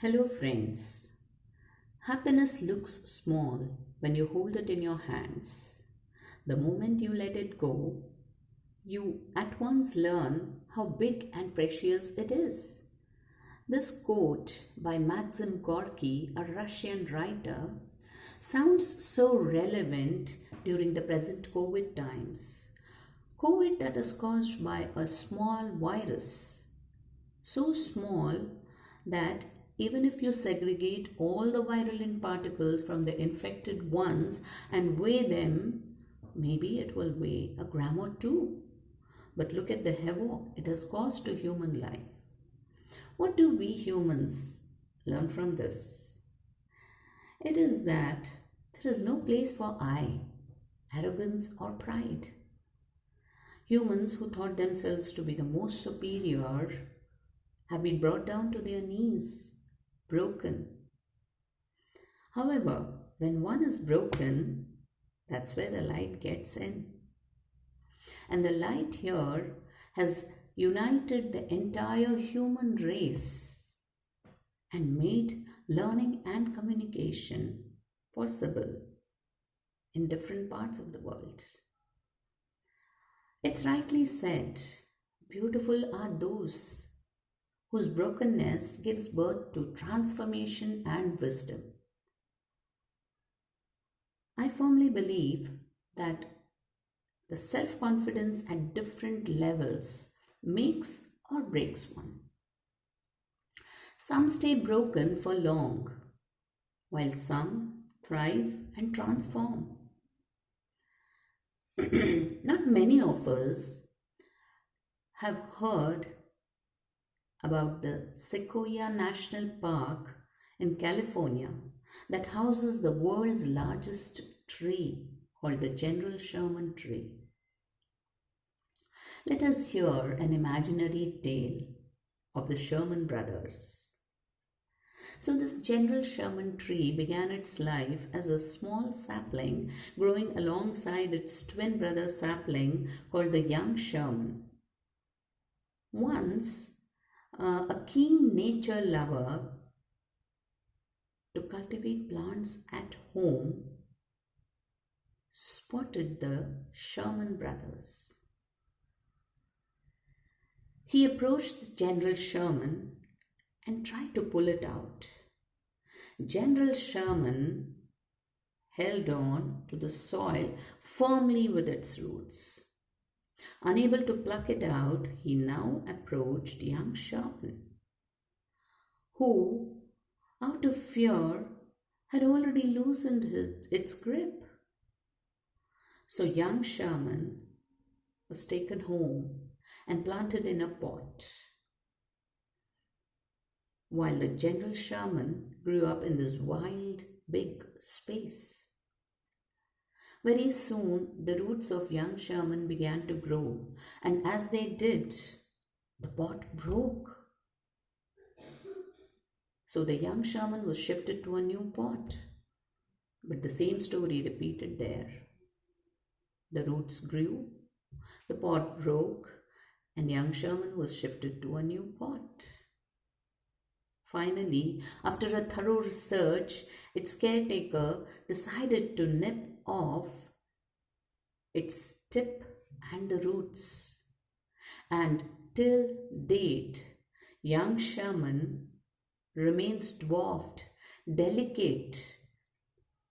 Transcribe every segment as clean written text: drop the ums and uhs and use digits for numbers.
Hello, friends. Happiness looks small when you hold it in your hands. The moment you let it go, you at once learn how big and precious it is. This quote by Maxim Gorky, a Russian writer, sounds so relevant during the present COVID times. COVID that is caused by a small virus, so small that even if you segregate all the virulent particles from the infected ones and weigh them, maybe it will weigh a gram or two. But look at the havoc it has caused to human life. What do we humans learn from this? It is that there is no place for I, arrogance, or pride. Humans who thought themselves to be the most superior have been brought down to their knees, broken. However, when one is broken, that's where the light gets in. And the light here has united the entire human race and made learning and communication possible in different parts of the world. It's rightly said, beautiful are those whose brokenness gives birth to transformation and wisdom. I firmly believe that the self-confidence at different levels makes or breaks one. Some stay broken for long, while some thrive and transform. Not many of us have heard about the Sequoia National Park in California that houses the world's largest tree called the General Sherman tree. Let us hear an imaginary tale of the Sherman brothers. So this General Sherman tree began its life as a small sapling growing alongside its twin brother sapling called the young Sherman. Once, a keen nature lover to cultivate plants at home spotted the Sherman brothers. He approached General Sherman and tried to pull it out. General Sherman held on to the soil firmly with its roots. Unable to pluck it out, he now approached young Sherman, who, out of fear, had already loosened its grip. So young Sherman was taken home and planted in a pot, while the General Sherman grew up in this wild, big space. Very soon, the roots of young Sherman began to grow, and as they did, the pot broke. So the young Sherman was shifted to a new pot, but the same story repeated there. The roots grew, the pot broke, and young Sherman was shifted to a new pot. Finally, after a thorough research, its caretaker decided to nip off its tip and the roots. And till date, young Sherman remains dwarfed, delicate,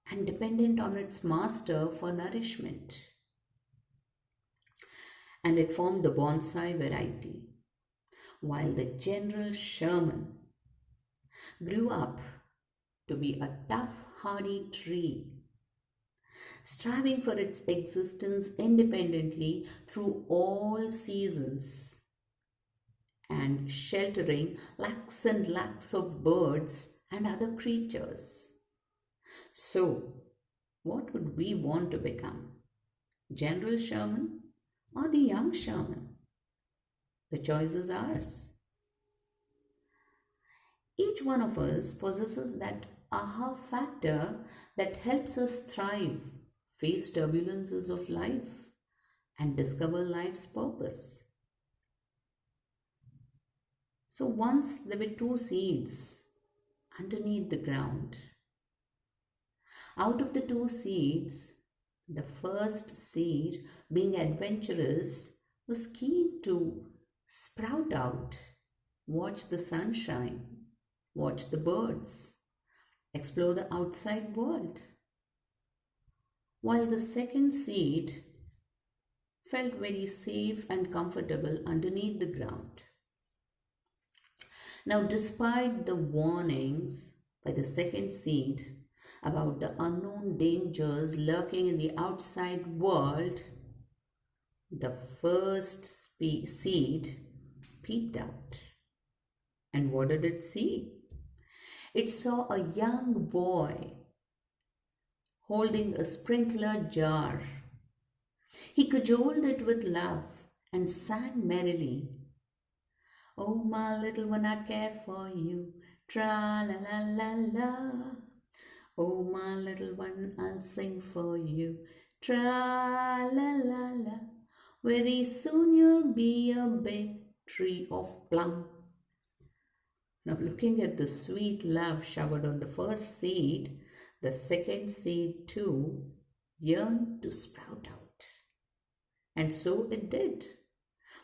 and dependent on its master for nourishment. And it formed the bonsai variety, while the General Sherman grew up to be a tough, hardy tree, striving for its existence independently through all seasons and sheltering lakhs and lakhs of birds and other creatures. So, what would we want to become? General Sherman or the young Sherman? The choice is ours. Each one of us possesses that aha factor that helps us thrive, face turbulences of life, and discover life's purpose. So once there were two seeds underneath the ground. Out of the two seeds, the first seed, being adventurous, was keen to sprout out, watch the sunshine, watch the birds, explore the outside world. While the second seed felt very safe and comfortable underneath the ground. Now, despite the warnings by the second seed about the unknown dangers lurking in the outside world, the first seed peeped out. And what did it see? It saw a young boy holding a sprinkler jar. He cajoled it with love and sang merrily, "Oh, my little one, I care for you, tra la la la la. Oh, my little one, I'll sing for you, tra la la la. Very soon you'll be a big tree of plum." Now, looking at the sweet love showered on the first seed, the second seed too yearned to sprout out. And so it did,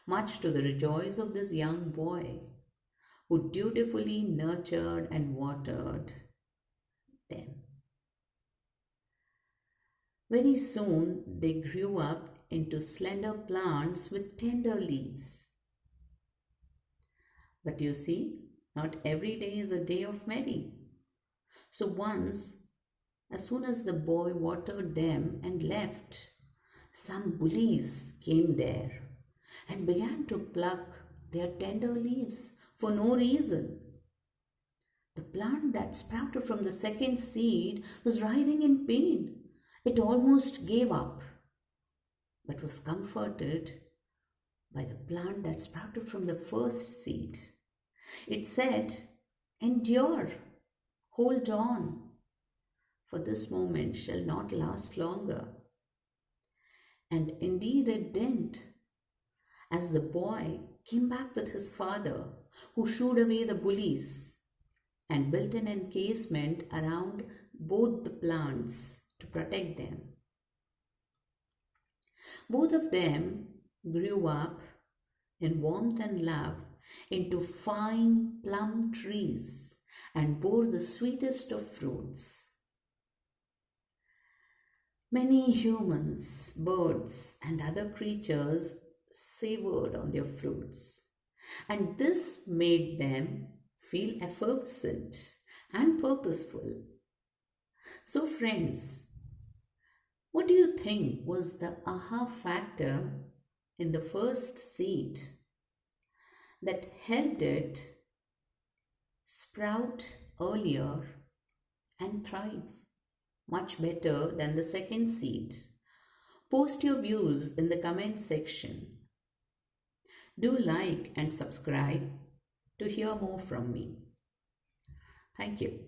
much to the rejoice of this young boy, who dutifully nurtured and watered them. Very soon they grew up into slender plants with tender leaves. But you see, not every day is a day of merry. So once, as soon as the boy watered them and left, some bullies came there and began to pluck their tender leaves for no reason. The plant that sprouted from the second seed was writhing in pain. It almost gave up, but was comforted by the plant that sprouted from the first seed. It said, "Endure, hold on, for this moment shall not last longer." And indeed it didn't, as the boy came back with his father, who shooed away the bullies and built an encasement around both the plants to protect them. Both of them grew up in warmth and love into fine plum trees and bore the sweetest of fruits. Many humans, birds, and other creatures savored on their fruits, and this made them feel effervescent and purposeful. So, friends, what do you think was the aha factor in the first seed that helped it sprout earlier and thrive much better than the second seed? Post your views in the comment section. Do like and subscribe to hear more from me. Thank you.